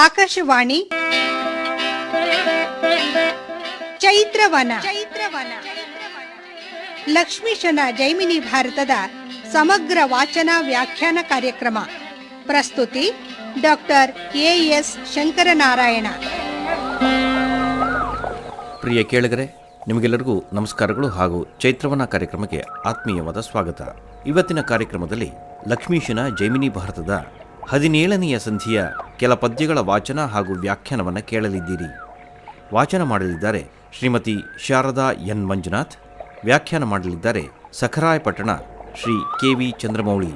ಆಕಾಶವಾಣಿ ಚೈತ್ರವನ ಲಕ್ಷ್ಮೀಶನ ಜೈಮಿನಿ ಭಾರತದ ಸಮಗ್ರ ವಾಚನ ವ್ಯಾಖ್ಯಾನ ಕಾರ್ಯಕ್ರಮ. ಪ್ರಸ್ತುತಿ ಡಾಕ್ಟರ್ ಎಎಸ್ ಶಂಕರನಾರಾಯಣ. ಪ್ರಿಯ ಕೇಳಿಗರೆ, ನಿಮಗೆಲ್ಲರಿಗೂ ನಮಸ್ಕಾರಗಳು ಹಾಗೂ ಚೈತ್ರವನ ಕಾರ್ಯಕ್ರಮಕ್ಕೆ ಆತ್ಮೀಯವಾದ ಸ್ವಾಗತ. ಇವತ್ತಿನ ಕಾರ್ಯಕ್ರಮದಲ್ಲಿ ಲಕ್ಷ್ಮೀಶನ ಜೈಮಿನಿ ಭಾರತದ 17ನೆಯ ಸಂಧಿಯ ಕೆಲ ಪದ್ಯಗಳ ವಾಚನ ಹಾಗೂ ವ್ಯಾಖ್ಯಾನವನ್ನು ಕೇಳಲಿದ್ದೀರಿ. ವಾಚನ ಮಾಡಲಿದ್ದಾರೆ ಶ್ರೀಮತಿ ಶಾರದಾ ಎನ್ ಮಂಜುನಾಥ್. ವ್ಯಾಖ್ಯಾನ ಮಾಡಲಿದ್ದಾರೆ ಸಖರಾಯಪಟ್ಟಣ ಶ್ರೀ ಕೆ.ವಿ. ಚಂದ್ರಮೌಳಿ.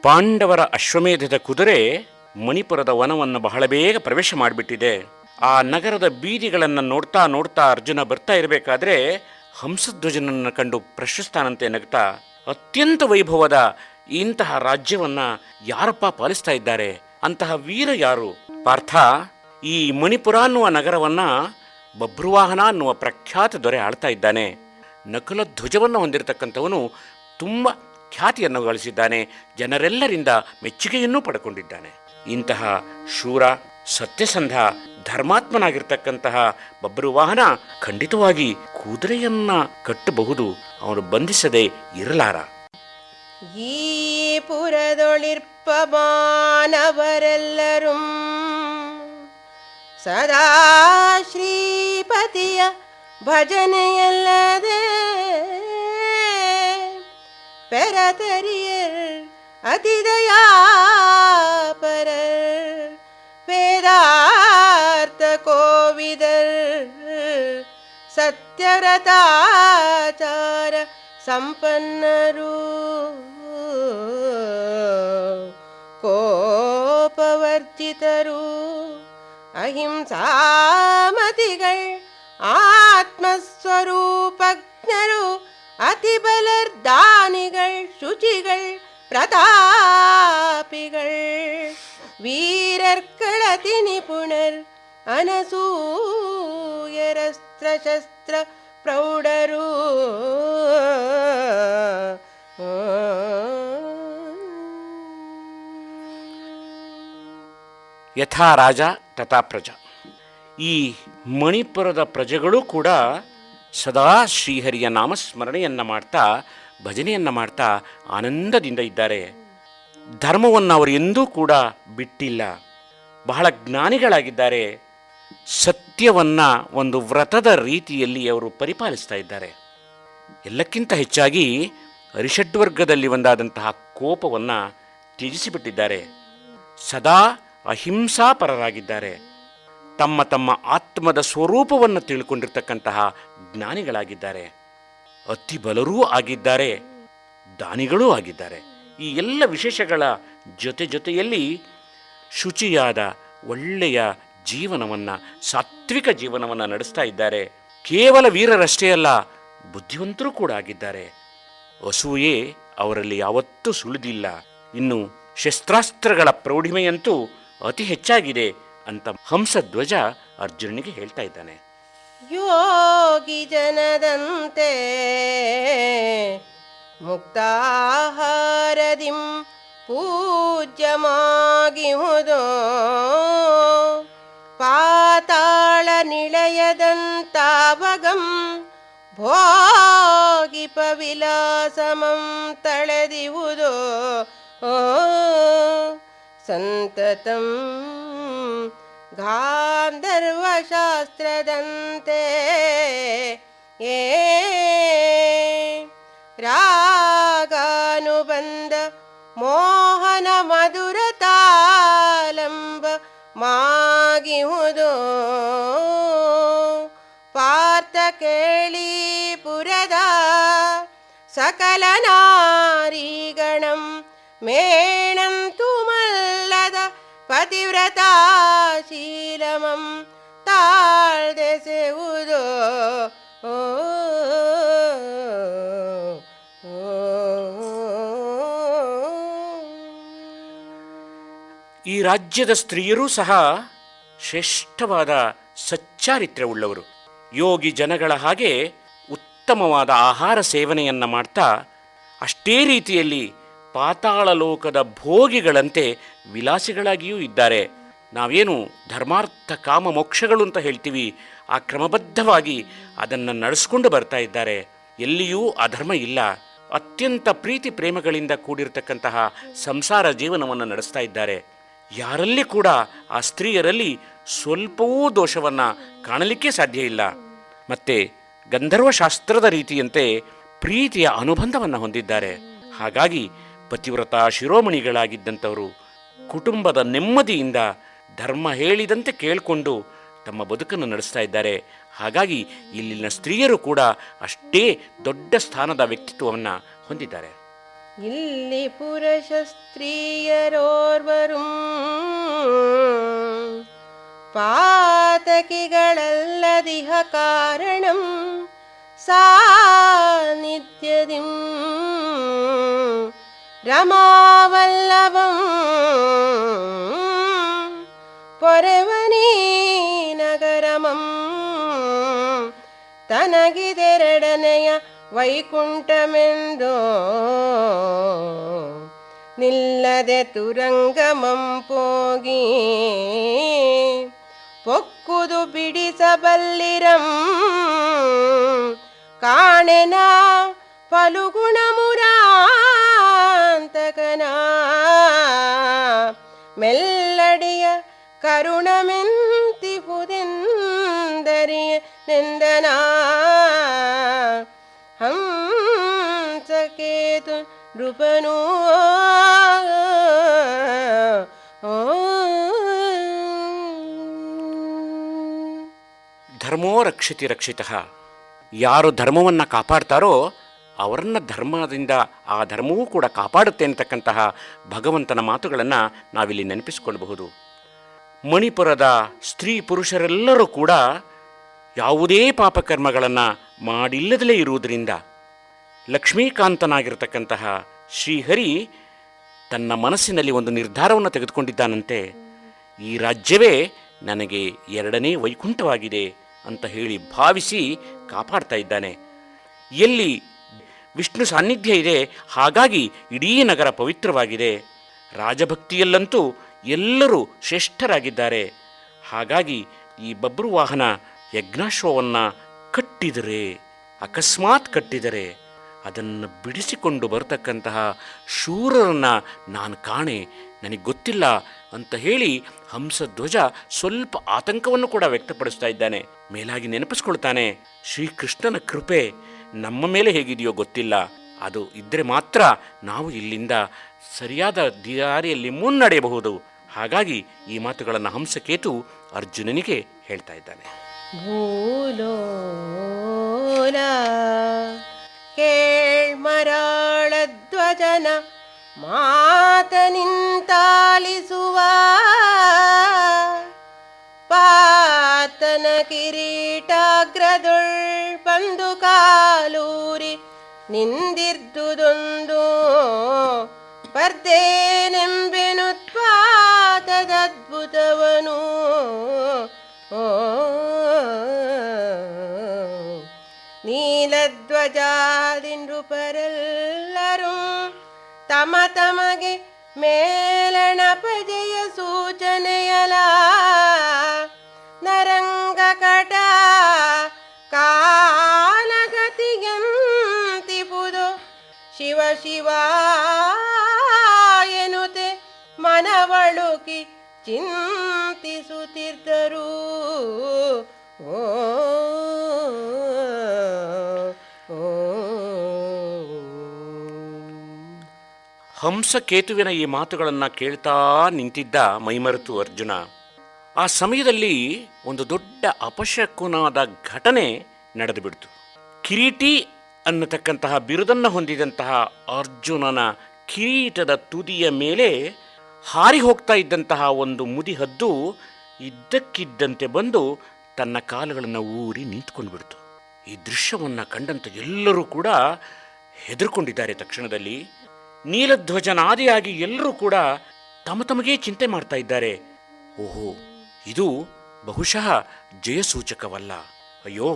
ಪಾಂಡವರ ಅಶ್ವಮೇಧದ ಕುದುರೆ ಮಣಿಪುರದ ವನವನ್ನು ಬಹಳ ಬೇಗ ಪ್ರವೇಶ ಮಾಡಿಬಿಟ್ಟಿದೆ. ಆ ನಗರದ ಬೀದಿಗಳನ್ನು ನೋಡ್ತಾ ನೋಡ್ತಾ ಅರ್ಜುನ ಬರ್ತಾ ಇರಬೇಕಾದ್ರೆ ಹಂಸಧ್ವಜನನ್ನು ಕಂಡು ಪ್ರಶಸ್ತಾನಂತೆ ನಗ್ತಾ, ಅತ್ಯಂತ ವೈಭವದ ಇಂತಹ ರಾಜ್ಯವನ್ನ ಯಾರಪ್ಪ ಪಾಲಿಸ್ತಾ ಇದ್ದಾರೆ? ಅಂತಹ ವೀರ ಯಾರು? ಪಾರ್ಥ, ಈ ಮಣಿಪುರ ಅನ್ನುವ ನಗರವನ್ನ ಬಭ್ರುವಾಹನ ಅನ್ನುವ ಪ್ರಖ್ಯಾತ ದೊರೆ ಆಳ್ತಾ ಇದ್ದಾನೆ. ನಕುಲ ಧ್ವಜವನ್ನು ಹೊಂದಿರತಕ್ಕಂಥವನು ತುಂಬ ಖ್ಯಾತಿಯನ್ನು ಗಳಿಸಿದ್ದಾನೆ. ಜನರೆಲ್ಲರಿಂದ ಮೆಚ್ಚುಗೆಯನ್ನೂ ಪಡ್ಕೊಂಡಿದ್ದಾನೆ. ಇಂತಹ ಶೂರ, ಸತ್ಯಸಂಧ, ಧರ್ಮಾತ್ಮನಾಗಿರ್ತಕ್ಕಂತಹ ಬಭ್ರುವಾಹನ ಖಂಡಿತವಾಗಿ ಕುದುರೆಯನ್ನ ಕಟ್ಟಬಹುದು, ಅವನು ಬಂಧಿಸದೆ ಇರಲಾರ. ಈ ಪುರದೊಳಿರ್ಪ ಮಾನವರೆಲ್ಲರೂ ಸದಾ ಶ್ರೀಪತಿಯ ಭಜನೆಯಲ್ಲದೆ ಪೆರತರಿಯರ್ ಅತಿದಯಾಪರರ್ ವೇದಾರ್ಥ ಕೋವಿದರ್ ಸತ್ಯವ್ರತಾಚಾರ ಸಂಪನ್ನರು ಕೋಪವರ್ಜಿತರು ಅಹಿಂಸಾಮತಿಗಳ್ ಆತ್ಮಸ್ವರೂಪಜ್ಞರು ಅತಿಬಲರ್ ದಾನಿಗಳ್ ಶುಚಿಗಳ್ ಪ್ರತಾಪಿಗಳ್ ವೀರರ್ಗಳತಿ ನಿಪುಣರ್ ಅನಸೂಯರಸ್ತ್ರ ಶಸ್ತ್ರ ಪ್ರೌಢರು ಯಥಾ ರಾಜ ತಥಾ ಪ್ರಜಾ. ಈ ಮಣಿಪುರದ ಪ್ರಜೆಗಳು ಕೂಡ ಸದಾ ಶ್ರೀಹರಿಯ ನಾಮಸ್ಮರಣೆಯನ್ನು ಮಾಡ್ತಾ, ಭಜನೆಯನ್ನು ಮಾಡ್ತಾ ಆನಂದದಿಂದ ಇದ್ದಾರೆ. ಧರ್ಮವನ್ನು ಅವರು ಎಂದೂ ಕೂಡ ಬಿಟ್ಟಿಲ್ಲ. ಬಹಳ ಜ್ಞಾನಿಗಳಾಗಿದ್ದಾರೆ. ಸತ್ಯವನ್ನು ಒಂದು ವ್ರತದ ರೀತಿಯಲ್ಲಿ ಅವರು ಪರಿಪಾಲಿಸ್ತಾ ಇದ್ದಾರೆ. ಎಲ್ಲಕ್ಕಿಂತ ಹೆಚ್ಚಾಗಿ ಅರಿಷಡ್ವರ್ಗದಲ್ಲಿ ಒಂದಾದಂತಹ ಕೋಪವನ್ನು ತ್ಯಜಿಸಿಬಿಟ್ಟಿದ್ದಾರೆ. ಸದಾ ಅಹಿಂಸಾಪರರಾಗಿದ್ದಾರೆ. ತಮ್ಮ ತಮ್ಮ ಆತ್ಮದ ಸ್ವರೂಪವನ್ನು ತಿಳ್ಕೊಂಡಿರ್ತಕ್ಕಂತಹ ಜ್ಞಾನಿಗಳಾಗಿದ್ದಾರೆ. ಅತಿ ಬಲರೂ ಆಗಿದ್ದಾರೆ, ದಾನಿಗಳೂ ಆಗಿದ್ದಾರೆ. ಈ ಎಲ್ಲ ವಿಶೇಷಗಳ ಜೊತೆಯಲ್ಲಿ ಶುಚಿಯಾದ ಒಳ್ಳೆಯ ಜೀವನವನ್ನು, ಸಾತ್ವಿಕ ಜೀವನವನ್ನು ನಡೆಸ್ತಾ ಇದ್ದಾರೆ. ಕೇವಲ ವೀರರಷ್ಟೇ ಅಲ್ಲ, ಬುದ್ಧಿವಂತರೂ ಕೂಡ ಆಗಿದ್ದಾರೆ. ಅಸೂಯೆ ಅವರಲ್ಲಿ ಯಾವತ್ತೂ ಸುಳಿದಿಲ್ಲ. ಇನ್ನು ಶಸ್ತ್ರಾಸ್ತ್ರಗಳ ಪ್ರೌಢಿಮೆಯಂತೂ ಅತಿ ಹೆಚ್ಚಾಗಿದೆ ಅಂತ ಹಂಸಧ್ವಜ ಅರ್ಜುನನಿಗೆ ಹೇಳ್ತಾ ಇದ್ದಾನೆ. ಯೋಗಿ ಜನದಂತೆ ಮುಕ್ತಾಹಾರದಿಂ ಪೂಜ್ಯಮಾಗಿಹುದೋ ಪಾತಾಳ ನಿಳಯದಂತಾವಗಂ ಭೋಗಿಪ ವಿಲಾಸಮಂ ತಳೆದಿವುದೋ ಸಂತತಂ ಗಾಂಧರ್ವಶಾಸ್ತ್ರದಂತೆ ರಾಗಾನುಬಂಧ ಮೋಹನ ಮಧುರತಾಲಂಬ ಮಾಗಿಹುದೋ ಪಾರ್ಥ ಕೇಳಿ ಪುರದ ಸಕಲ ನಾರೀಗಣಂ ಮೇಣಂತು ಮಲ್ಲದ ಪತಿವ್ರತಾಶೀಲಮಂ ತಾಳ್ದೆಸೆವುದೋ ಈ ರಾಜ್ಯದ ಸ್ತ್ರೀಯರೂ ಸಹ ಶ್ರೇಷ್ಠವಾದ ಸಚ್ಚಾರಿತ್ರ್ಯವುಳ್ಳವರು. ಯೋಗಿ ಜನಗಳ ಹಾಗೆ ಉತ್ತಮವಾದ ಆಹಾರ ಸೇವನೆಯನ್ನು ಮಾಡ್ತಾ ಅಷ್ಟೇ ರೀತಿಯಲ್ಲಿ ಪಾತಾಳ ಲೋಕದ ಭೋಗಿಗಳಂತೆ ವಿಲಾಸಿಗಳಾಗಿಯೂ ಇದ್ದಾರೆ. ನಾವೇನು ಧರ್ಮಾರ್ಥ ಕಾಮ ಮೋಕ್ಷಗಳು ಅಂತ ಹೇಳ್ತೀವಿ, ಆ ಕ್ರಮಬದ್ಧವಾಗಿ ಅದನ್ನು ನಡೆಸ್ಕೊಂಡು ಬರ್ತಾ ಇದ್ದಾರೆ. ಎಲ್ಲಿಯೂ ಅಧರ್ಮ ಇಲ್ಲ. ಅತ್ಯಂತ ಪ್ರೀತಿ ಪ್ರೇಮಗಳಿಂದ ಕೂಡಿರತಕ್ಕಂತಹ ಸಂಸಾರ ಜೀವನವನ್ನು ನಡೆಸ್ತಾ ಇದ್ದಾರೆ. ಯಾರಲ್ಲಿ ಕೂಡ ಆ ಸ್ತ್ರೀಯರಲ್ಲಿ ಸ್ವಲ್ಪವೂ ದೋಷವನ್ನು ಕಾಣಲಿಕ್ಕೆ ಸಾಧ್ಯ ಇಲ್ಲ. ಮತ್ತೆ ಗಂಧರ್ವಶಾಸ್ತ್ರದ ರೀತಿಯಂತೆ ಪ್ರೀತಿಯ ಅನುಬಂಧವನ್ನು ಹೊಂದಿದ್ದಾರೆ. ಹಾಗಾಗಿ ಪತಿವ್ರತ ಶಿರೋಮಣಿಗಳಾಗಿದ್ದಂಥವರು ಕುಟುಂಬದ ನೆಮ್ಮದಿಯಿಂದ ಧರ್ಮ ಹೇಳಿದಂತೆ ಕೇಳಿಕೊಂಡು ತಮ್ಮ ಬದುಕನ್ನು ನಡೆಸ್ತಾ ಇದ್ದಾರೆ. ಹಾಗಾಗಿ ಇಲ್ಲಿನ ಸ್ತ್ರೀಯರು ಕೂಡ ಅಷ್ಟೇ ದೊಡ್ಡ ಸ್ಥಾನದ ವ್ಯಕ್ತಿತ್ವವನ್ನು ಹೊಂದಿದ್ದಾರೆ. ಇಲ್ಲಿ ಪುರುಷ ಸ್ತ್ರೀಯರೋರ್ವರು ಪಾತಕಿಗಳಲ್ಲದಿಹ ಕಾರಣಂ ಸಾನಿಧ್ಯದಿಂ ರಮಾವಲ್ಲಭಂ ಪೊರೆವನೀ ನಗರಮಂ ತನಗಿದೆರಡನೆಯ ವೈಕುಂಠಮೆಂದೋ ನಿಲ್ಲದೆ ತುರಂಗಮಂ ಪೋಗಿ ಪೊಕ್ಕುದು ಬಿಡಿಸಬಲ್ಲಿರಂ ಕಾಣೆನ ಫಲುಗುಣಮುರಾಂತಕನ ಮೆಲ್ಲಡಿಯ ಕರುಣಮೆಂತಿಹುದೆಂದರಿಯ ನೆಂದನ ಹಂಸಕೇತು ನೃಪನೂ ಧರ್ಮೋ ರಕ್ಷಿತಿ ರಕ್ಷಿತಃ. ಯಾರು ಧರ್ಮವನ್ನು ಕಾಪಾಡ್ತಾರೋ ಅವರನ್ನು ಧರ್ಮದಿಂದ ಆ ಧರ್ಮವೂ ಕೂಡ ಕಾಪಾಡುತ್ತೆ ಅಂತಕ್ಕಂತಹ ಭಗವಂತನ ಮಾತುಗಳನ್ನು ನಾವಿಲ್ಲಿ ನೆನಪಿಸಿಕೊಳ್ಳಬಹುದು. ಮಣಿಪುರದ ಸ್ತ್ರೀ ಪುರುಷರೆಲ್ಲರೂ ಕೂಡ ಯಾವುದೇ ಪಾಪಕರ್ಮಗಳನ್ನು ಮಾಡಿಲ್ಲದಲೇ ಇರುವುದರಿಂದ ಲಕ್ಷ್ಮೀಕಾಂತನಾಗಿರತಕ್ಕಂತಹ ಶ್ರೀಹರಿ ತನ್ನ ಮನಸ್ಸಿನಲ್ಲಿ ಒಂದು ನಿರ್ಧಾರವನ್ನು ತೆಗೆದುಕೊಂಡಿದ್ದಾನಂತೆ. ಈ ರಾಜ್ಯವೇ ನನಗೆ ಎರಡನೇ ವೈಕುಂಠವಾಗಿದೆ ಅಂತ ಹೇಳಿ ಭಾವಿಸಿ ಕಾಪಾಡ್ತಾ ಇದ್ದಾನೆ. ಎಲ್ಲಿ ವಿಷ್ಣು ಸಾನ್ನಿಧ್ಯ ಇದೆ, ಹಾಗಾಗಿ ಇಡೀ ನಗರ ಪವಿತ್ರವಾಗಿದೆ. ರಾಜಭಕ್ತಿಯಲ್ಲಂತೂ ಎಲ್ಲರೂ ಶ್ರೇಷ್ಠರಾಗಿದ್ದಾರೆ. ಹಾಗಾಗಿ ಈ ಬಬ್ರುವಾಹನ ಯಜ್ಞಾಶ್ವವನ್ನು ಕಟ್ಟಿದರೆ, ಅಕಸ್ಮಾತ್ ಕಟ್ಟಿದರೆ ಅದನ್ನು ಬಿಡಿಸಿಕೊಂಡು ಬರತಕ್ಕಂತಹ ಶೂರರನ್ನು ನಾನು ಕಾಣೆ, ನನಗೆ ಗೊತ್ತಿಲ್ಲ ಅಂತ ಹೇಳಿ ಹಂಸಧ್ವಜ ಸ್ವಲ್ಪ ಆತಂಕವನ್ನು ಕೂಡ ವ್ಯಕ್ತಪಡಿಸ್ತಾ ಇದ್ದಾನೆ. ಮೇಲಾಗಿ ನೆನಪಿಸ್ಕೊಳ್ತಾನೆ, ಶ್ರೀಕೃಷ್ಣನ ಕೃಪೆ ನಮ್ಮ ಮೇಲೆ ಹೇಗಿದೆಯೋ ಗೊತ್ತಿಲ್ಲ, ಅದು ಇದ್ದರೆ ಮಾತ್ರ ನಾವು ಇಲ್ಲಿಂದ ಸರಿಯಾದ ದಾರಿಯಲ್ಲಿ ಮುನ್ನಡೆಯಬಹುದು. ಹಾಗಾಗಿ ಈ ಮಾತುಗಳನ್ನು ಹಂಸಕೇತು ಅರ್ಜುನನಿಗೆ ಹೇಳ್ತಾ ಇದ್ದಾನೆ. ಭೂಲೋಲ ಕೇಳ್ಮರಾಳ ಧ್ವಜನ ಮಾತ ನಿಂತಾಲಿಸುವ ಪಾತನ ಕಿರೀಟಾಗ್ರದೊಳ್ ಬಂದು ಕಾಲೂರಿ ನಿಂದಿರ್ದುದೊಂದು ಪರ್ದೇನೆಂಬೆನುತ್ಪಾತದದ್ಭುತವನು ನೀಲಧ್ವಜಾದಿಂಡ್ರುಪರೆಲ್ಲರೂ ತಮ ತಮಗೆ ಮೇಲಣಪಜಯ ಸೂಚನೆಯಲ ನರಂಗಕಟ ಕಾಲಗತಿಯಂತಿಪುದು ಶಿವ ಶಿವ ಎನ್ನುತ್ತೆ ಮನವಳುಕಿ ಚಿಂತಿಸುತ್ತಿದ್ದರು. ಹಂಸಕೇತುವಿನ ಈ ಮಾತುಗಳನ್ನು ಕೇಳ್ತಾ ನಿಂತಿದ್ದ ಮೈಮರೆತು ಅರ್ಜುನ. ಆ ಸಮಯದಲ್ಲಿ ಒಂದು ದೊಡ್ಡ ಅಪಶಕುನಾದ ಘಟನೆ ನಡೆದು ಬಿಡ್ತು. ಕಿರೀಟಿ ಅನ್ನತಕ್ಕಂತಹ ಬಿರುದನ್ನು ಹೊಂದಿದಂತಹ ಅರ್ಜುನನ ಕಿರೀಟದ ತುದಿಯ ಮೇಲೆ ಹಾರಿ ಹೋಗ್ತಾ ಇದ್ದಂತಹ ಒಂದು ಮುದಿಹದ್ದು ಇದ್ದಕ್ಕಿದ್ದಂತೆ ಬಂದು ತನ್ನ ಕಾಲುಗಳನ್ನು ಊರಿ ನಿಂತ್ಕೊಂಡು ಬಿಡ್ತು. ಈ ದೃಶ್ಯವನ್ನು ಕಂಡಂತ ಎಲ್ಲರೂ ಕೂಡ ಹೆದರ್ಕೊಂಡಿದ್ದಾರೆ. ತಕ್ಷಣದಲ್ಲಿ ನೀಲಧ್ವಜನಾದಿಯಾಗಿ ಎಲ್ಲರೂ ಕೂಡ ತಮ್ಮ ತಮಗೇ ಚಿಂತೆ ಮಾಡ್ತಾ ಇದ್ದಾರೆ. ಓಹೋ, ಇದು ಬಹುಶಃ ಜಯಸೂಚಕವಲ್ಲ. ಅಯ್ಯೋ,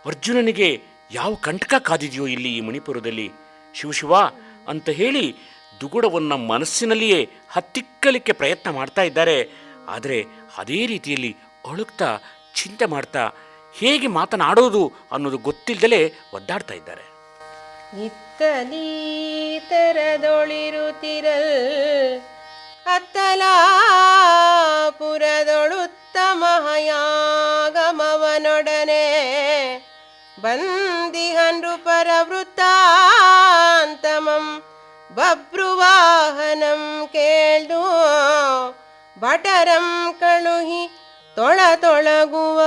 ಅರ್ಜುನನಿಗೆ ಯಾವ ಕಂಟಕ ಕಾದಿದೆಯೋ ಇಲ್ಲಿ ಈ ಮಣಿಪುರದಲ್ಲಿ, ಶಿವಶಿವ ಅಂತ ಹೇಳಿ ದುಗುಡವನ್ನು ಮನಸ್ಸಿನಲ್ಲಿಯೇ ಹತ್ತಿಕ್ಕಲಿಕ್ಕೆ ಪ್ರಯತ್ನ ಮಾಡ್ತಾ ಇದ್ದಾರೆ. ಆದರೆ ಅದೇ ರೀತಿಯಲ್ಲಿ ಅಳುಕ್ತಾ ಚಿಂತೆ ಮಾಡ್ತಾ ಹೇಗೆ ಮಾತನಾಡೋದು ಅನ್ನೋದು ಗೊತ್ತಿಲ್ಲದಲೇ ಒದ್ದಾಡ್ತಾ ಇದ್ದಾರೆ. ಇತ್ತಲೀ ತೆರದೊಳಿರುತ್ತಿರಲ್ ಅತ್ತಲಾಪುರದೊಳುತ್ತಮ ಹಯಾಗಮವನೊಡನೆ ಬಂದಿಹನ್ರು ಪರವೃತ್ತಾಂತಮಂ ಬಭ್ರುವಾಹನಂ ಕೇಳ್ದು ಭಟರಂ ಕಳುಹಿ ತೊಳಗುವ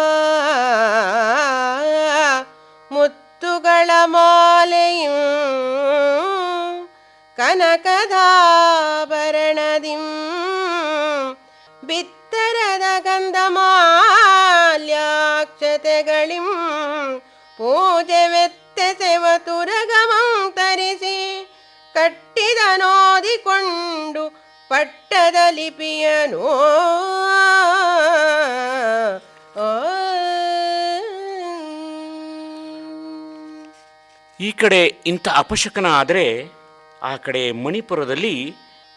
ಮುತ್ತುಗಳ ಮಾಲೆಯು ಕನಕದಾಭರಣದಿಂ ಬಿತ್ತರದ ಗಂಧಮಾಲ್ಯಾಕ್ಷತೆಗಳಿಂ ಪೂಜೆ ವೆತ್ತೆಸೆವ ತುರಗಮಂ ತರಿಸಿ ಕಟ್ಟಿದ ನೋದಿಕೊಂಡು ಪಟ್ಟದ ಲಿಪಿಯನು ಈ ಕಡೆ ಇಂಥ ಅಪಶಕನ ಆದರೆ ಆ ಕಡೆ ಮಣಿಪುರದಲ್ಲಿ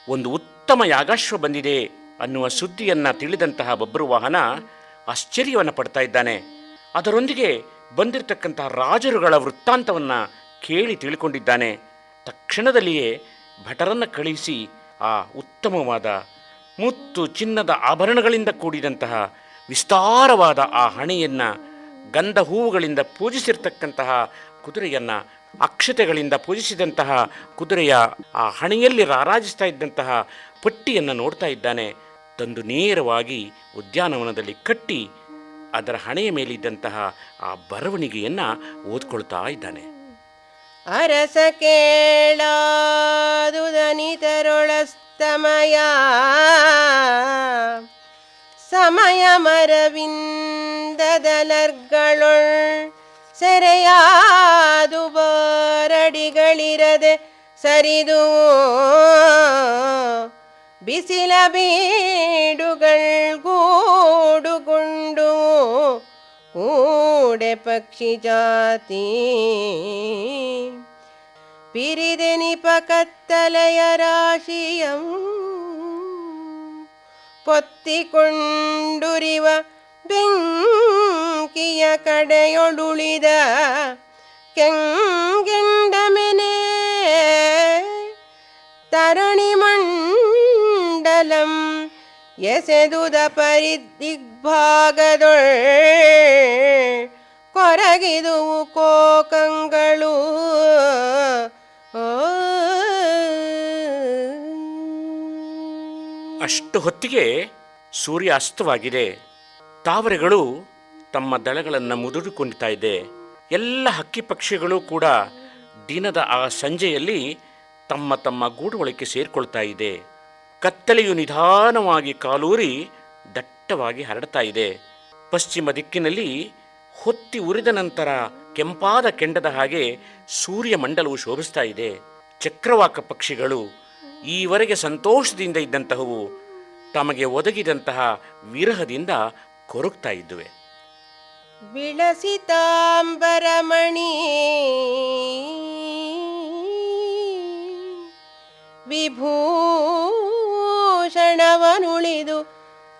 ಒಂದು ಉತ್ತಮ ಯಾಗಾಶ್ವ ಬಂದಿದೆ ಅನ್ನುವ ಸುದ್ದಿಯನ್ನು ತಿಳಿದಂತಹ ಬಬ್ರುವಾಹನ ಆಶ್ಚರ್ಯವನ್ನು ಪಡ್ತಾ ಇದ್ದಾನೆ. ಅದರೊಂದಿಗೆ ಬಂದಿರತಕ್ಕಂತಹ ರಾಜರುಗಳ ವೃತ್ತಾಂತವನ್ನು ಕೇಳಿ ತಿಳ್ಕೊಂಡಿದ್ದಾನೆ. ತಕ್ಷಣದಲ್ಲಿಯೇ ಭಟರನ್ನು ಕಳುಹಿಸಿ ಆ ಉತ್ತಮವಾದ ಮುತ್ತು ಚಿನ್ನದ ಆಭರಣಗಳಿಂದ ಕೂಡಿದಂತಹ ವಿಸ್ತಾರವಾದ ಆ ಹಣೆಯನ್ನು, ಗಂಧ ಹೂವುಗಳಿಂದ ಪೂಜಿಸಿರ್ತಕ್ಕಂತಹ ಕುದುರೆಯನ್ನು, ಅಕ್ಷತೆಗಳಿಂದ ಪೂಜಿಸಿದಂತಹ ಕುದುರೆಯ ಆ ಹಣೆಯಲ್ಲಿ ರಾರಾಜಿಸ್ತಾ ಇದ್ದಂತಹ ಪಟ್ಟಿಯನ್ನು ನೋಡ್ತಾ ಇದ್ದಾನೆ. ತಂದು ನೇರವಾಗಿ ಉದ್ಯಾನವನದಲ್ಲಿ ಕಟ್ಟಿ ಅದರ ಹಣೆಯ ಮೇಲಿದ್ದಂತಹ ಆ ಬರವಣಿಗೆಯನ್ನು ಓದ್ಕೊಳ್ತಾ ಇದ್ದಾನೆ. ಅರಸ ಕೇಳಾದುದನಿತರೊಳಸ್ತಮಯ ಸಮಯ ಮರವಿಂದದಲರ್ಗಳೊಳ್ ಸೆರೆಯಾದು ಬಾರಡಿಗಳಿರದೆ ಸರಿದು ಬಿಸಿಲ ಬೀಡುಗಳ್ಗೂಡುಗೊಂಡು ಕೂಡೆ ಪಕ್ಷಿ ಜಾತಿ ಪಿರಿದೆನಿಪ ಕತ್ತಲೆಯ ರಾಶಿಯಂ ಪೊತ್ತಿಕೊಂಡುರಿವ ಬೆಂಕಿಯ ಕಡೆಯೊಡುಳಿದ ಕೆಂಗೆಂಡಮೆನೆ ತರಣಿ ಮಂಡಲಂ ಎಸೆದುದ ಪರಿದಿಗ್ಭಾಗದೊಳ್ ಕೊರಗಿದುವು ಕೋಕಂಗಳು. ಅಷ್ಟು ಹೊತ್ತಿಗೆ ಸೂರ್ಯ ಅಸ್ತವಾಗಿದೆ. ತಾವರೆಗಳು ತಮ್ಮ ದಳಗಳನ್ನು ಮುದುಡಿಕೊಳ್ತಾ ಇದೆ. ಎಲ್ಲ ಹಕ್ಕಿ ಪಕ್ಷಿಗಳು ಕೂಡ ದಿನದ ಆ ಸಂಜೆಯಲ್ಲಿ ತಮ್ಮ ತಮ್ಮ ಗೂಡುಗಳಿಗೆ ಸೇರಿಕೊಳ್ತಾ ಇದೆ. ಕತ್ತಲೆಯು ನಿಧಾನವಾಗಿ ಕಾಲೂರಿ ದಟ್ಟವಾಗಿ ಹರಡ್ತಾ ಇದೆ. ಪಶ್ಚಿಮ ದಿಕ್ಕಿನಲ್ಲಿ ಹೊತ್ತಿ ಉರಿದ ನಂತರ ಕೆಂಪಾದ ಕೆಂಡದ ಹಾಗೆ ಸೂರ್ಯಮಂಡಲವು ಶೋಭಿಸ್ತಾ ಇದೆ. ಚಕ್ರವಾಕ ಪಕ್ಷಿಗಳು ಈವರೆಗೆ ಸಂತೋಷದಿಂದ ಇದ್ದಂತಹವು ತಮಗೆ ಒದಗಿದಂತಹ ವಿರಹದಿಂದ ಕೊರಗ್ತಾ ಇದ್ದುವೆ. ವಿಳಸಿತಾಂಬರಮಣಿ ವಿಭೂಷಣವನುಳಿದು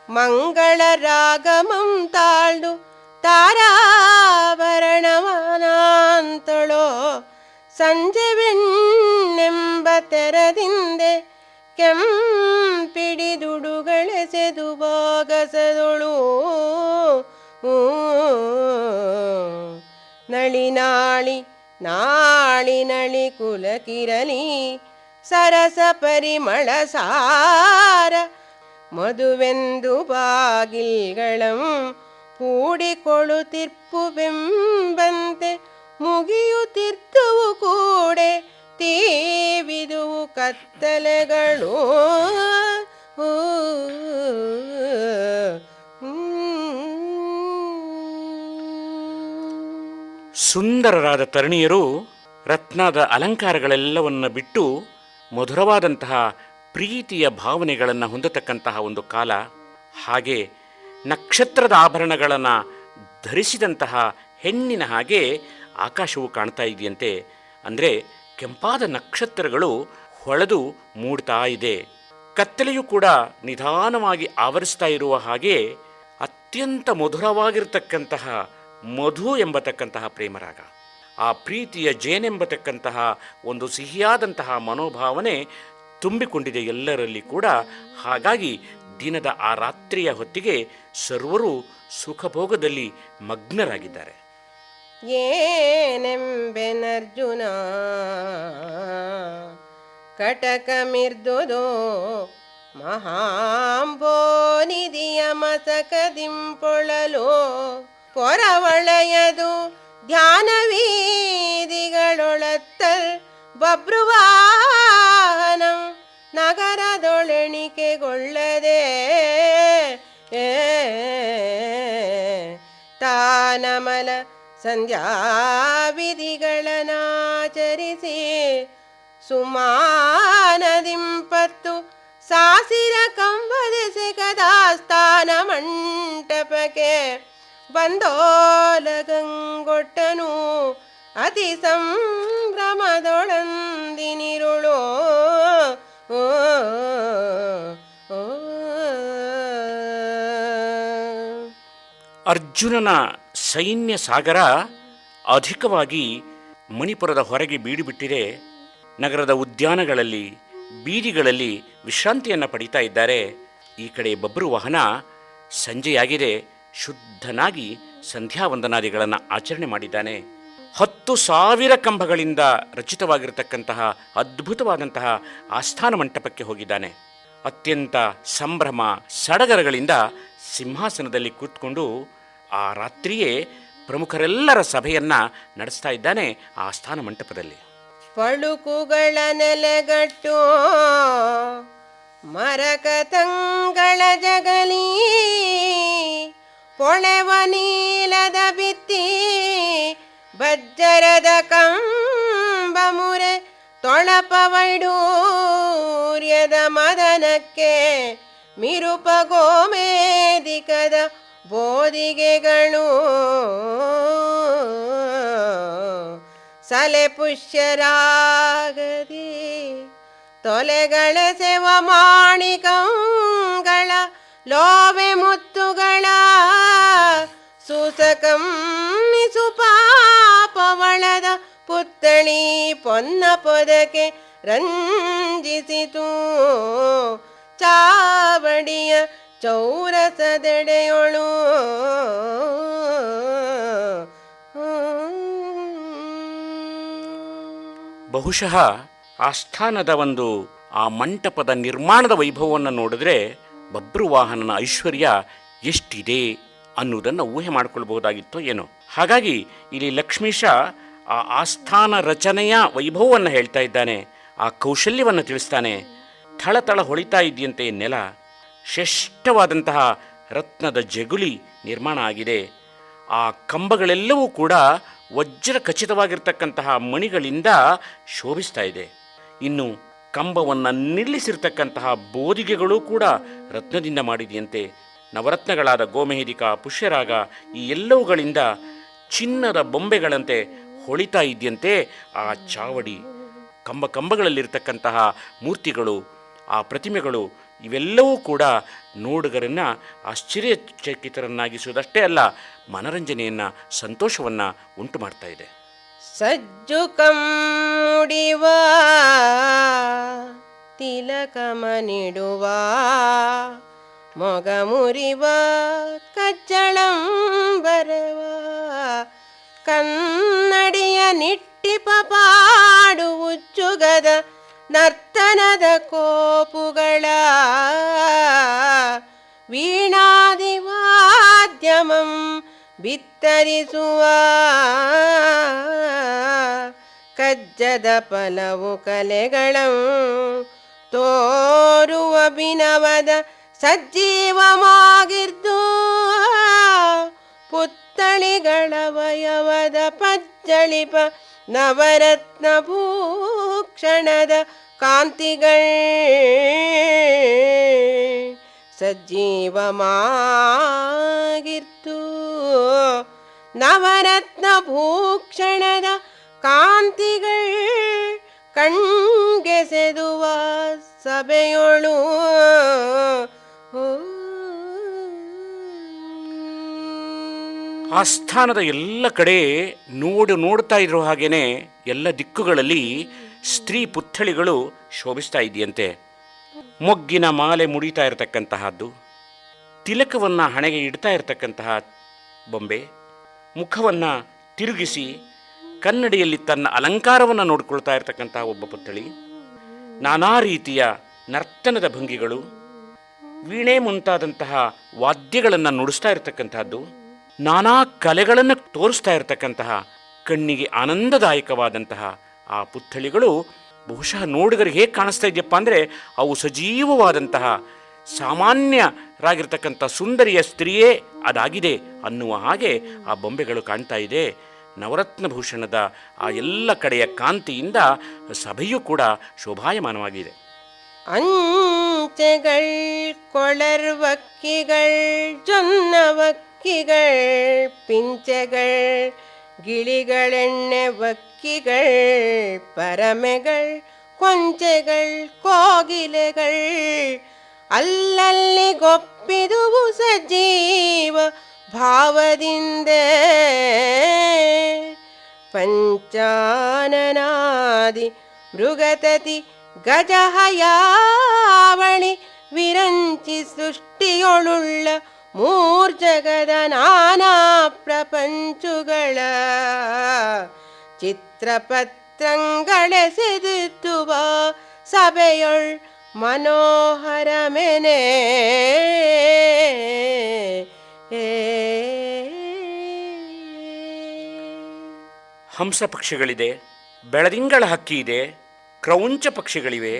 ಮಂಗಳ ರಾಗಮಂ ತಾಳ್ದು ತಾರಾಭರಣವನಾಂತಳೋ ಸಂಜೆವೆನ್ನೆಂಬ ತೆರದಿಂದೆ ಕೆಂಪಿಡಿದುಡುಗಳೆಸೆದು ಬಾಗಸದೊಳು ನಳಿನಾಳಿ ನಾಳಿ ನಳಿ ಕುಲಕಿರಲಿ ಸರಸ ಪರಿಮಳ ಸಾರ ಮಧುವೆಂದು ಬಾಗಿಲ್ಗಳಂ ಕೂಡಿಕೊಳ್ಳುತ್ತಿರ್ಪು ಬೆಂಬಂತೆ ಮುಗಿಯುತ್ತಿರ್ತವು ಕೂಡೆ ತೀವಿದುವು ಕತ್ತಲೆಗಳು. ಸುಂದರರಾದ ತರುಣಿಯರು ರತ್ನದ ಅಲಂಕಾರಗಳೆಲ್ಲವನ್ನು ಬಿಟ್ಟು ಮಧುರವಾದಂತಹ ಪ್ರೀತಿಯ ಭಾವನೆಗಳನ್ನು ಹೊಂದತಕ್ಕಂತಹ ಒಂದು ಕಾಲ. ಹಾಗೆ ನಕ್ಷತ್ರದ ಆಭರಣಗಳನ್ನು ಧರಿಸಿದಂತಹ ಹೆಣ್ಣಿನ ಹಾಗೆ ಆಕಾಶವು ಕಾಣ್ತಾ ಇದೆಯಂತೆ. ಅಂದರೆ ಕೆಂಪಾದ ನಕ್ಷತ್ರಗಳು ಹೊಳೆದು ಮೂಡ್ತಾ ಇದೆ. ಕತ್ತಲೆಯೂ ಕೂಡ ನಿಧಾನವಾಗಿ ಆವರಿಸ್ತಾ ಇರುವ ಹಾಗೆ ಅತ್ಯಂತ ಮಧುರವಾಗಿರತಕ್ಕಂತಹ ಮಧು ಎಂಬತಕ್ಕಂತಹ ಪ್ರೇಮರಾಗ, ಆ ಪ್ರೀತಿಯ ಜೇನೆಂಬತಕ್ಕಂತಹ ಒಂದು ಸಿಹಿಯಾದಂತಹ ಮನೋಭಾವನೆ ತುಂಬಿಕೊಂಡಿದೆ ಎಲ್ಲರಲ್ಲಿ ಕೂಡ. ಹಾಗಾಗಿ ದಿನದ ಆ ರಾತ್ರಿಯ ಹೊತ್ತಿಗೆ ಸರ್ವರೂ ಸುಖಭೋಗದಲ್ಲಿ ಮಗ್ನರಾಗಿದ್ದಾರೆ. ಏನೆಂಬೆನರ್ಜುನ ಕಟಕ ಮಿರ್ದುದೋ ಮಹಾಂಬೋನಿಧಿಯ ಮಸಕದಿಂಪೊಳಲು ಪೊರವಳೆಯದು ಧ್ಯಾನವೀದಿಗಳೊಳತ್ತಲ್ ಬಬ್ರುವಾಹನಂ ನಗರದೊಳೆಣಿಕೆಗೊಳ್ಳದೆ ತಾನಮಲ ಸಂಧ್ಯಾವಿಧಿಗಳನ್ನಾಚರಿಸಿ ಸುಮಾನದಿಂಪತ್ತು ಸಾಸಿರ ಕಂಬದೆಸೆ ಕದಾಸ್ಥಾನ ಮಂಟಪಕ್ಕೆ ಬಂದೋಲಗಂಗೊಟ್ಟನು ಅತಿ ಸಂಭ್ರಮದೊಳಂದಿನಿರುಳೋ. ಅರ್ಜುನನ ಸೈನ್ಯ ಸಾಗರ ಅಧಿಕವಾಗಿ ಮಣಿಪುರದ ಹೊರಗೆ ಬೀಡುಬಿಟ್ಟಿದೆ. ನಗರದ ಉದ್ಯಾನಗಳಲ್ಲಿ ಬೀದಿಗಳಲ್ಲಿ ವಿಶ್ರಾಂತಿಯನ್ನು ಪಡೀತಾ ಇದ್ದಾರೆ. ಈ ಕಡೆ ಬಬ್ರುವಾಹನ ಸಂಜೆಯಾಗಿದೆ, ಶುದ್ಧನಾಗಿ ಸಂಧ್ಯಾವಂದನಾದಿಗಳನ್ನು ಆಚರಣೆ ಮಾಡಿದ್ದಾನೆ. 10,000 ಕಂಬಗಳಿಂದ ರಚಿತವಾಗಿರತಕ್ಕಂತಹ ಅದ್ಭುತವಾದಂತಹ ಆಸ್ಥಾನ ಮಂಟಪಕ್ಕೆ ಹೋಗಿದ್ದಾನೆ. ಅತ್ಯಂತ ಸಂಭ್ರಮ ಸಡಗರಗಳಿಂದ ಸಿಂಹಾಸನದಲ್ಲಿ ಕೂತ್ಕೊಂಡು ಆ ರಾತ್ರಿಯೇ ಪ್ರಮುಖರೆಲ್ಲರ ಸಭೆಯನ್ನು ನಡೆಸ್ತಾ ಇದ್ದಾನೆ ಆ ಆಸ್ಥಾನ ಮಂಟಪದಲ್ಲಿ. ಪಳುಕುಗಳ ನೆಲೆಗಟ್ಟು ಮರಕತಂಗಳ ಜಗಲಿ ಪೊಳೆವ ನೀಲದ ಬಿತ್ತಿ ಬಜ್ಜರದ ಕಂಬ ಮುರೆ ತೊಳಪ ವೈಡೂರ್ಯದ ಮದನಕ್ಕೆ ಮಿರುಪ ಗೋಮೇದಿಕದ ಬೋದಿಗೆಗಳು ಸಲೆ ಪುಷ್ಯರಾಗದಿ ತೊಲೆಗಳ ಸೆವ ಮಾಣಿಕಂಗಳ ಲೋವೆ ಮುತ್ತುಗಳ ಸೂಸಕಂ ಸುಪಾಪವಳದ ಪುತ್ತಳಿ ಪೊನ್ನ ಪೊದಕೆ ರಂಜಿಸಿತು ಚಾವಡಿಯ ಚೌರಸದೆಡೆಯೊಳು. ಬಹುಶಃ ಆಸ್ಥಾನದ ಒಂದು ಆ ಮಂಟಪದ ನಿರ್ಮಾಣದ ವೈಭವವನ್ನು ನೋಡಿದ್ರೆ ಬಬ್ರುವಾಹನನ ಐಶ್ವರ್ಯ ಎಷ್ಟಿದೆ ಅನ್ನುವುದನ್ನು ಊಹೆ ಮಾಡಿಕೊಳ್ಬಹುದಾಗಿತ್ತು ಏನೋ. ಹಾಗಾಗಿ ಇಲ್ಲಿ ಲಕ್ಷ್ಮೀಶ ಆ ಆಸ್ಥಾನ ರಚನೆಯ ವೈಭವವನ್ನು ಹೇಳ್ತಾ ಇದ್ದಾನೆ, ಆ ಕೌಶಲ್ಯವನ್ನು ತಿಳಿಸ್ತಾನೆ. ಥಳಥಳ ಹೊಳಿತಾ ಇದೆಯಂತೆ ನೆಲ, ಶ್ರೇಷ್ಠವಾದಂತಹ ರತ್ನದ ಜಗುಲಿ ನಿರ್ಮಾಣ ಆಗಿದೆ. ಆ ಕಂಬಗಳೆಲ್ಲವೂ ಕೂಡ ವಜ್ರ ಖಚಿತವಾಗಿರ್ತಕ್ಕಂತಹ ಮಣಿಗಳಿಂದ ಶೋಭಿಸ್ತಾ ಇದೆ. ಇನ್ನು ಕಂಬವನ್ನು ನಿಲ್ಲಿಸಿರ್ತಕ್ಕಂತಹ ಬೋದಿಗೆಗಳು ಕೂಡ ರತ್ನದಿಂದ ಮಾಡಿದೆಯಂತೆ. ನವರತ್ನಗಳಾದ ಗೋಮೆಹಿದಿಕ, ಪುಷ್ಯರಾಗ ಈ ಎಲ್ಲವುಗಳಿಂದ ಚಿನ್ನದ ಬೊಂಬೆಗಳಂತೆ ಹೊಳಿತಾ ಇದೆಯಂತೆ ಆ ಚಾವಡಿ. ಕಂಬಗಳಲ್ಲಿರ್ತಕ್ಕಂತಹ ಮೂರ್ತಿಗಳು, ಆ ಪ್ರತಿಮೆಗಳು ಇವೆಲ್ಲವೂ ಕೂಡ ನೋಡುಗರನ್ನು ಆಶ್ಚರ್ಯಚಕಿತರನ್ನಾಗಿಸುವುದಷ್ಟೇ ಅಲ್ಲ, ಮನರಂಜನೆಯನ್ನು, ಸಂತೋಷವನ್ನು ಉಂಟು ಮಾಡ್ತಾ ಇದೆ. ಸಜ್ಜು ಕಮ್ಮುಡಿವ ತಿಲಕಮನಿಡುವ ಮೊಗ ಮುರಿವ ಕಜ್ಜಳಂ ಬರವ ಕನ್ನಡಿಯ ನಿಟ್ಟಿಪ ಪಾಡು ಉಚ್ಚುಗದ ನರ್ತನದ ಕೋಪುಗಳ ವೀಣಾದಿವಾದ್ಯಮಂ ಬಿತ್ತರಿಸುವ ಕಜ್ಜದ ಫಲವು ಕಲೆಗಳಂ ತೋರುವ ಬಿನವದ ಸಜ್ಜೀವಮಾಗಿರ್ದು ಪುತ್ತಳಿಗಳ ವಯವದ ಪಜ್ಜಳಿಪ ನವರತ್ನ ಭೂಕ್ಷಣದ ಕಾಂತಿಗಳ್ ಸಜ್ಜೀವಮಾಗಿರ್ತು ನವರತ್ನ ಭೂಕ್ಷಣದ ಕಾಂತಿಗಳ್ ಕಣ್ಗೆ ಸೆದುವ ಸಭೆಯೊಳು ಆಸ್ಥಾನದ ಎಲ್ಲ ಕಡೆ ನೋಡ್ತಾ ಇರೋ ಹಾಗೇನೆ ಎಲ್ಲ ದಿಕ್ಕುಗಳಲ್ಲಿ ಸ್ತ್ರೀ ಪುತ್ಥಳಿಗಳು ಶೋಭಿಸ್ತಾ ಇದೆಯಂತೆ. ಮೊಗ್ಗಿನ ಮಾಲೆ ಮುಡಿತಾ ಇರತಕ್ಕಂತಹದ್ದು, ತಿಲಕವನ್ನು ಹಣೆಗೆ ಇಡ್ತಾ ಇರತಕ್ಕಂತಹ ಬೊಂಬೆ, ಮುಖವನ್ನು ತಿರುಗಿಸಿ ಕನ್ನಡಿಯಲ್ಲಿ ತನ್ನ ಅಲಂಕಾರವನ್ನು ನೋಡಿಕೊಳ್ತಾ ಇರತಕ್ಕಂತಹ ಒಬ್ಬ ಪುತ್ಥಳಿ, ನಾನಾ ರೀತಿಯ ನರ್ತನದ ಭಂಗಿಗಳು, ವೀಣೆ ಮುಂತಾದಂತಹ ವಾದ್ಯಗಳನ್ನು ನುಡಿಸ್ತಾ ಇರತಕ್ಕಂತಹದ್ದು, ನಾನಾ ಕಲೆಗಳನ್ನು ತೋರಿಸ್ತಾ ಇರತಕ್ಕಂತಹ ಕಣ್ಣಿಗೆ ಆನಂದದಾಯಕವಾದಂತಹ ಆ ಪುತ್ಥಳಿಗಳು ಬಹುಶಃ ನೋಡುಗರಿಗೆ ಹೇಗೆ ಕಾಣಿಸ್ತಾ ಇದೆಯಪ್ಪ ಅಂದರೆ ಅವು ಸಜೀವವಾದಂತಹ ಸಾಮಾನ್ಯರಾಗಿರ್ತಕ್ಕಂಥ ಸುಂದರಿಯ ಸ್ತ್ರೀಯೇ ಅದಾಗಿದೆ ಅನ್ನುವ ಹಾಗೆ ಆ ಬೊಂಬೆಗಳು ಕಾಣ್ತಾ ಇದೆ. ನವರತ್ನ ಭೂಷಣದ ಆ ಎಲ್ಲ ಕಡೆಯ ಕಾಂತಿಯಿಂದ ಸಭೆಯೂ ಕೂಡ ಶೋಭಾಯಮಾನವಾಗಿದೆ. ಅಂಚೆಗಳ್ ಕೊಳರ್ವಕ್ಕಿಗಳ್ ಜೊನ್ನವಕ್ಕಿಗಳ್ ಪಿಂಚೆಗಳ್ ಗಿಳಿಗಳೆಣ್ಣೆ ವಕ್ಕಿಗಳ್ ಪರಮೆಗಳ್ ಕೊಂಚೆಗಳ್ ಕೋಗಿಲೆಗಳ್ ಅಲ್ಲಲ್ಲಿ ಗೊಪ್ಪಿದುವು ಸಜೀವ ಭಾವದಿಂದೆ ಪಂಚಾನನಾದಿ ಮೃಗತತಿ ಗಜಹಯಾವಳಿ ವಿರಂಚಿ ಸೃಷ್ಟಿಯೊಳುಳ್ಳ ಮೂರ್ಜಗದ ನಾನಾ ಪ್ರಪಂಚುಗಳ ಚಿತ್ರಪತ್ರಂಗಳೆಸೆದುತ್ತುವ ಸಭೆಯೊಳ್ ಮನೋಹರ ಮೆನೆ ಹಂಸ ಪಕ್ಷಿಗಳಿದೆ, ಬೆಳದಿಂಗಳ ಹಕ್ಕಿ ಇದೆ, ಕ್ರೌಂಚ ಪಕ್ಷಿಗಳಿವೆ,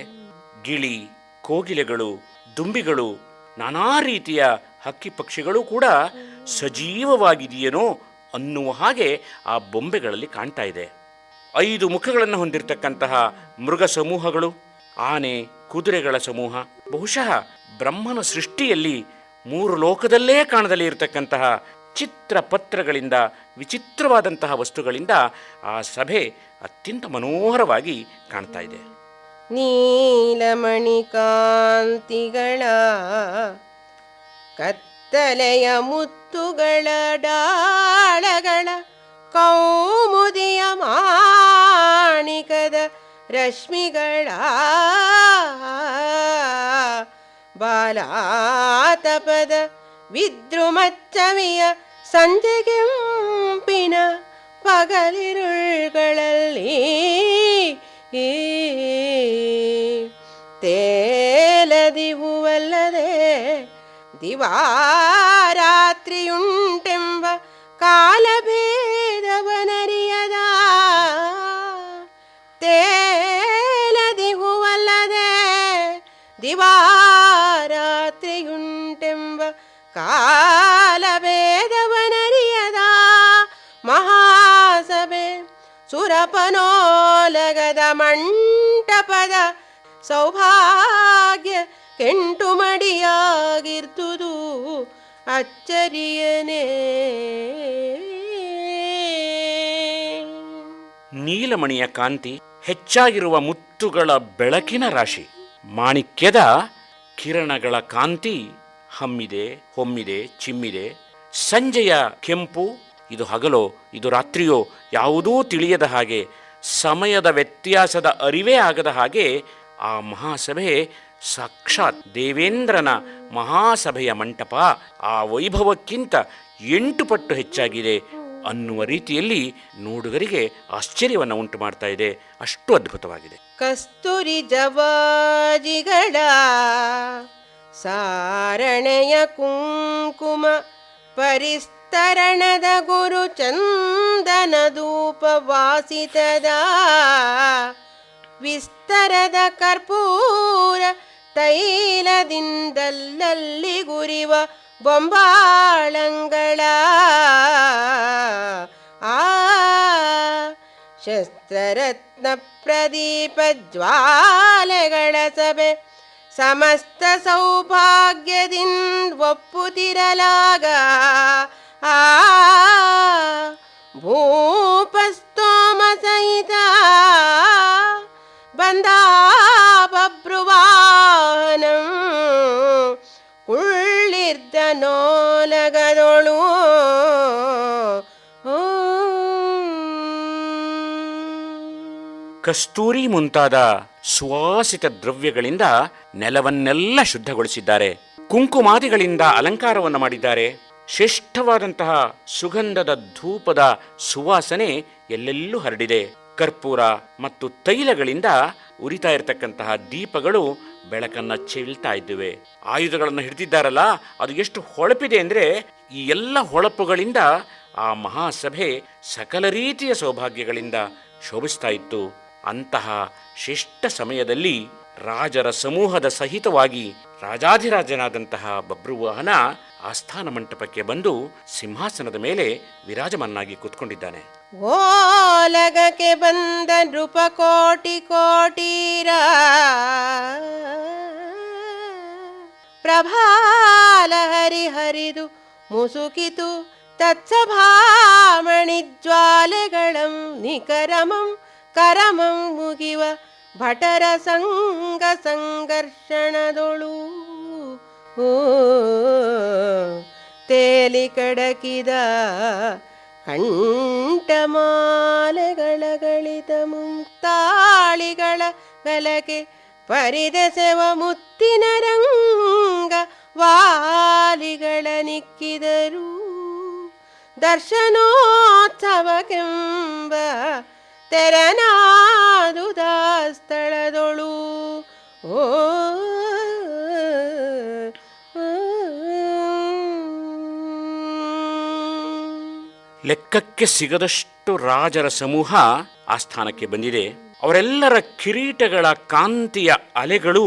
ಗಿಳಿ, ಕೋಗಿಲೆಗಳು, ದುಂಬಿಗಳು, ನಾನಾ ರೀತಿಯ ಹಕ್ಕಿ ಪಕ್ಷಿಗಳು ಕೂಡ ಸಜೀವವಾಗಿದೆಯೇನೋ ಅನ್ನುವ ಹಾಗೆ ಆ ಬೊಂಬೆಗಳಲ್ಲಿ ಕಾಣ್ತಾ ಇದೆ. 5 ಮುಖಗಳನ್ನು ಹೊಂದಿರತಕ್ಕಂತಹ ಮೃಗ ಸಮೂಹಗಳು, ಆನೆ, ಕುದುರೆಗಳ ಸಮೂಹ, ಬಹುಶಃ ಬ್ರಹ್ಮನ ಸೃಷ್ಟಿಯಲ್ಲಿ 3 ಲೋಕದಲ್ಲೇ ಕಾಣದಲ್ಲಿ ಇರತಕ್ಕಂತಹ ಚಿತ್ರಪತ್ರಗಳಿಂದ ವಿಚಿತ್ರವಾದಂತಹ ವಸ್ತುಗಳಿಂದ ಆ ಸಭೆ ಅತ್ಯಂತ ಮನೋಹರವಾಗಿ ಕಾಣ್ತಾ ಇದೆ. ನೀಲಮಣಿ ಕಾಂತಿಗಳ ಕತ್ತಲೆಯ ಮುತ್ತುಗಳ ಡಾಳಗಳ ಕೌಮುದಿಯ ಮಾಣಿಕದ ರಶ್ಮಿಗಳ ಬಾಲಾತಪದ ವಿದ್ರುಮಚ್ಚವಿಯ ಸಂಜೆಗೆಂಪಿನ ಪಗಲಿರುಳ್ಗಳಲ್ಲಿ ತೇಲದಿವುವಲ್ಲದೆ ದಿವಾರಾತ್ರಿಯುಂಟೆಂಬ ಕಾಲಭೇದವನರಿಯದ ತೇಲದಿವುವಲ್ಲದೆ ದಿವಾರಾತ್ರಿಯುಂಟೆಂಬ ಕಾಲಭೇದವನರಿಯದ ಮಹಾಸಭೆ ಸುರಪನೋಲಗದ ಮಂಟಪದ ಸೌಭಾಗ್ಯ ಕೆಂಟು ಮಡಿಯಾಗಿರ್ತುದು ಅಚ್ಚರಿಯನೇ. ನೀಲಮಣಿಯ ಕಾಂತಿ, ಹೆಚ್ಚಾಗಿರುವ ಮುತ್ತುಗಳ ಬೆಳಕಿನ ರಾಶಿ, ಮಾಣಿಕ್ಯದ ಕಿರಣಗಳ ಕಾಂತಿ ಹಮ್ಮಿದೆ, ಹೊಮ್ಮಿದೆ, ಚಿಮ್ಮಿದೆ. ಸಂಜೆಯ ಕೆಂಪು, ಇದು ಹಗಲೋ ಇದು ರಾತ್ರಿಯೋ ಯಾವುದೂ ತಿಳಿಯದ ಹಾಗೆ, ಸಮಯದ ವ್ಯತ್ಯಾಸದ ಅರಿವೇ ಆಗದ ಹಾಗೆ ಆ ಮಹಾಸಭೆ ಸಾಕ್ಷಾತ್ ದೇವೇಂದ್ರನ ಮಹಾಸಭೆಯ ಮಂಟಪ ಆ ವೈಭವಕ್ಕಿಂತ 8 ಪಟ್ಟು ಹೆಚ್ಚಾಗಿದೆ ಅನ್ನುವ ರೀತಿಯಲ್ಲಿ ನೋಡುಗರಿಗೆ ಆಶ್ಚರ್ಯವನ್ನು ಉಂಟು ಮಾಡ್ತಾ ಇದೆ. ಅಷ್ಟು ಅದ್ಭುತವಾಗಿದೆ. ಕಸ್ತೂರಿ ಜವಾಜಿಗಳ ಸಾರಣೆಯ ಕುಂಕುಮ ಪರಿಸ್ತರಣದ ಗುರು ಚಂದನ ಧೂಪ ವಾಸಿತದ ವಿಸ್ತರದ ಕರ್ಪೂರ ತೈಲದಿಂದಲ್ಲಲ್ಲಿ ಗುರಿವ ಬೊಂಬಾಳಂಗಳ ಆ ಶಸ್ತ್ರರತ್ನ ಪ್ರದೀಪ ಜ್ವಾಲೆಗಳ ಸಭೆ ಸಮಸ್ತ ಸೌಭಾಗ್ಯದಿಂದ ಒಪ್ಪುತ್ತಿರಲಾಗ ಆ ಭೂಪಸ್ತೋಮ ಸಹಿತ ಬಂದ ಬಬ್ರುವಾ ಕಸ್ತೂರಿ ಮುಂತಾದ ಸುವಾಸಿತ ದ್ರವ್ಯಗಳಿಂದ ನೆಲವನ್ನೆಲ್ಲ ಶುದ್ಧಗೊಳಿಸಿದ್ದಾರೆ. ಕುಂಕುಮಾದಿಗಳಿಂದ ಅಲಂಕಾರವನ್ನು ಮಾಡಿದ್ದಾರೆ. ಶ್ರೇಷ್ಠವಾದಂತಹ ಸುಗಂಧದ ಧೂಪದ ಸುವಾಸನೆ ಎಲ್ಲೆಲ್ಲೂ ಹರಡಿದೆ. ಕರ್ಪೂರ ಮತ್ತು ತೈಲಗಳಿಂದ ಉರಿತಾ ಇರತಕ್ಕಂತಹ ದೀಪಗಳು ಬೆಳಕನ್ನ ಚೆಲ್ತಾ ಇದ್ದಿವೆ. ಆಯುಧಗಳನ್ನು ಹಿಡಿದಿದ್ದಾರಲ್ಲ, ಅದು ಎಷ್ಟು ಹೊಳಪಿದೆ ಅಂದರೆ ಈ ಎಲ್ಲ ಹೊಳಪುಗಳಿಂದ ಆ ಮಹಾಸಭೆ ಸಕಲ ರೀತಿಯ ಸೌಭಾಗ್ಯಗಳಿಂದ ಶೋಭಿಸ್ತಾ ಇತ್ತು. ಅಂತಹ ಶ್ರೇಷ್ಠ ಸಮಯದಲ್ಲಿ ರಾಜರ ಸಮೂಹದ ಸಹಿತವಾಗಿ ರಾಜಾಧಿರಾಜನಾದಂತಹ ಬಭ್ರುವಾಹನ ಆಸ್ಥಾನ ಮಂಟಪಕ್ಕೆ ಬಂದು ಸಿಂಹಾಸನದ ಮೇಲೆ ವಿರಾಜಮನ್ನಾಗಿ ಕೂತ್ಕೊಂಡಿದ್ದಾನೆ. ಓಲಗಕ್ಕೆ ಬಂದ ನೃಪ ಕೋಟಿ ಕೋಟೀರ ಪ್ರಭಾಲ ಹರಿಹರಿದು ಮುಸುಕಿತು ತತ್ಸಭಾಮಣಿ ಜ್ವಾಲೆಗಳಂ ನಿಕರಮಂ ಕರಮಂ ಮುಗಿವ ಭಟರ ಸಂಗ ಸಂಘರ್ಷಣದೊಳು ತೇಲಿ ಕಡಕಿದ ಕಂಠಮಾಲೆಗಳ ಗಳಿತ ಮುಂತಾಳಿಗಳ ಗಲಕೆ ಪರಿದೆಸೆವ ಮುತ್ತಿನ ರಂಗ ವಾಲಿಗಳ ನಿಕ್ಕಿದರು ದರ್ಶನೋತ್ಸವಕ್ಕೆಂಬ ತೆರನಾದುದ ಸ್ಥಳದೊಳು ಲೆಕ್ಕಕ್ಕೆ ಸಿಗದಷ್ಟು ರಾಜರ ಸಮೂಹ ಆಸ್ಥಾನಕ್ಕೆ ಬಂದಿದೆ. ಅವರೆಲ್ಲರ ಕಿರೀಟಗಳ ಕಾಂತಿಯ ಅಲೆಗಳು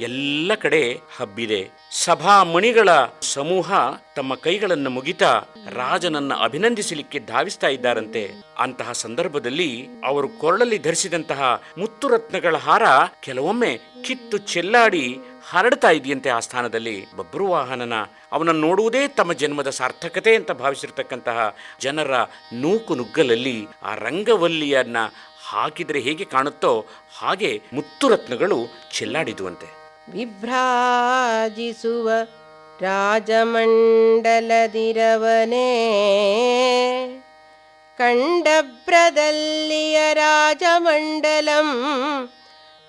ಎಲ್ಲ ಕಡೆ ಹಬ್ಬಿದೆ. ಸಭಾಮಣಿಗಳ ಸಮೂಹ ತಮ್ಮ ಕೈಗಳನ್ನು ಮುಗಿತಾ ರಾಜನನ್ನ ಅಭಿನಂದಿಸಲಿಕ್ಕೆ ಧಾವಿಸ್ತಾ ಇದ್ದಾರಂತೆ. ಅಂತಹ ಸಂದರ್ಭದಲ್ಲಿ ಅವರು ಕೊರಳಲ್ಲಿ ಧರಿಸಿದಂತಹ ಮುತ್ತುರತ್ನಗಳ ಹಾರ ಕೆಲವೊಮ್ಮೆ ಕಿತ್ತು ಚೆಲ್ಲಾಡಿ ಹರಡ್ತಾ ಇದೆಯಂತೆ ಆ ಸ್ಥಾನದಲ್ಲಿ. ಬಭ್ರುವಾಹನನ ಅವನನ್ನು ನೋಡುವುದೇ ತಮ್ಮ ಜನ್ಮದ ಸಾರ್ಥಕತೆ ಅಂತ ಭಾವಿಸಿರ್ತಕ್ಕಂತಹ ಜನರ ನೂಕು ನುಗ್ಗಲಲ್ಲಿ ಆ ರಂಗವಲ್ಲಿಯನ್ನ ಹಾಕಿದರೆ ಹೇಗೆ ಕಾಣುತ್ತೋ ಹಾಗೆ ಮುತ್ತುರತ್ನಗಳು ಚೆಲ್ಲಾಡಿದುವಂತೆ. ವಿಭ್ರಾಜಿಸುವ ರಾಜಮಂಡಲದಿರವನೇ ಕಂಡಬ್ರದಲ್ಲಿಯ ರಾಜಮಂಡಲಂ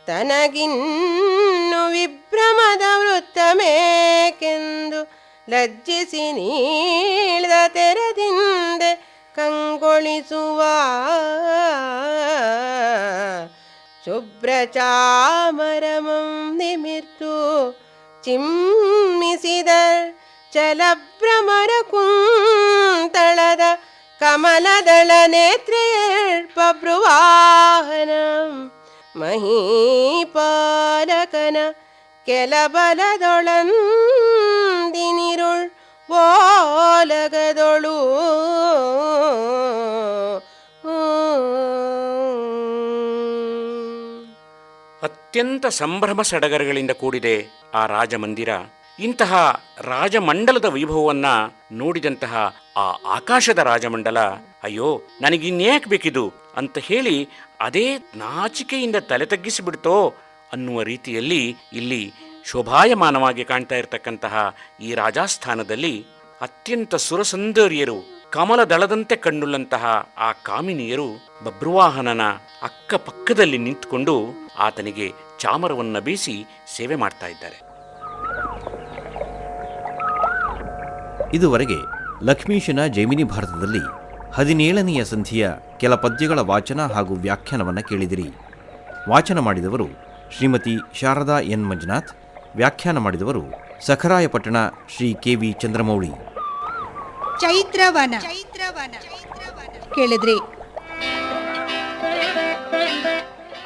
ತನಗಿನ್ನು ವಿಭ್ರಮದ ವೃತ್ತಮೇಕೆಂದು ಲಜ್ಜಿಸಿ ನೀಳ್ದ ತೆರದಿಂದೆ ಕಂಗೊಳಿಸುವ ಶುಭ್ರಚಾಮರಮಂ ನಿಮಿರ್ತು ಚಿಮ್ಮಿಸಿದ ಚಲಭ್ರಮರ ಕುಂತಳದ ಕಮಲದಳ ನೇತ್ರೇರ್ಪಭ್ರುವಾಹನ ಮಹೀಪಾಲಕನ ಕೆಲಬಲದೊಳಂದಿನಿರುಳ್ ಓಲಗದೊಳು ಅತ್ಯಂತ ಸಂಭ್ರಮ ಸಡಗರಗಳಿಂದ ಕೂಡಿದೆ ಆ ರಾಜಮಂದಿರ. ಇಂತಹ ರಾಜಮಂಡಲದ ವೈಭವವನ್ನ ನೋಡಿದಂತಹ ಆ ಆಕಾಶದ ರಾಜಮಂಡಲ ಅಯ್ಯೋ ನನಗಿನ್ಯಾಕೆ ಬೇಕಿದು ಅಂತ ಹೇಳಿ ಅದೇ ನಾಚಿಕೆಯಿಂದ ತಲೆ ತಗ್ಗಿಸಿಬಿಡ್ತೋ ಅನ್ನುವ ರೀತಿಯಲ್ಲಿ ಇಲ್ಲಿ ಶೋಭಾಯಮಾನವಾಗಿ ಕಾಣ್ತಾ ಇರತಕ್ಕಂತಹ ಈ ರಾಜಾಸ್ಥಾನದಲ್ಲಿ ಅತ್ಯಂತ ಸುರಸುಂದರಿಯರು, ಕಮಲದಳದಂತೆ ಕಣ್ಣುಳ್ಳಂತಹ ಆ ಕಾಮಿನಿಯರು ಬಭ್ರುವಾಹನನ ಅಕ್ಕಪಕ್ಕದಲ್ಲಿ ನಿಂತುಕೊಂಡು ಆತನಿಗೆ ಚಾಮರವನ್ನ ಬೀಸಿ ಸೇವೆ ಮಾಡ್ತಾ ಇದ್ದಾರೆ. ಇದುವರೆಗೆ ಲಕ್ಷ್ಮೀಶನ ಜೈಮಿನಿ ಭಾರತದಲ್ಲಿ 17ನೆಯ ಸಂಧಿಯ ಕೆಲ ಪದ್ಯಗಳ ವಾಚನ ಹಾಗೂ ವ್ಯಾಖ್ಯಾನವನ್ನು ಕೇಳಿದಿರಿ. ವಾಚನ ಮಾಡಿದವರು ಶ್ರೀಮತಿ ಶಾರದಾ ಎನ್ ಮಂಜುನಾಥ್, ವ್ಯಾಖ್ಯಾನ ಮಾಡಿದವರು ಸಖರಾಯಪಟ್ಟಣ ಶ್ರೀ ಕೆ.ವಿ. ಚಂದ್ರಮೌಳಿ. ಚೈತ್ರವನ ಕೇಳಿದ್ರಿ.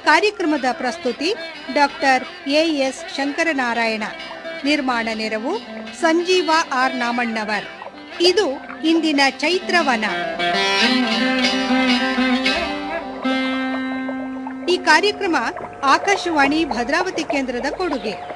ಕಾರ್ಯಕ್ರಮದ ಪ್ರಸ್ತುತಿ ಡಾಕ್ಟರ್ ಎ.ಎಸ್. ಶಂಕರನಾರಾಯಣ. ನಿರ್ಮಾಣ ನೆರವು ಸಂಜೀವ ಆರ್ ನಾಮಣ್ಣವರ್. ಇದು ಇಂದಿನ ಚೈತ್ರವನ. ಈ ಕಾರ್ಯಕ್ರಮ ಆಕಾಶವಾಣಿ ಭದ್ರಾವತಿ ಕೇಂದ್ರದ ಕೊಡುಗೆ.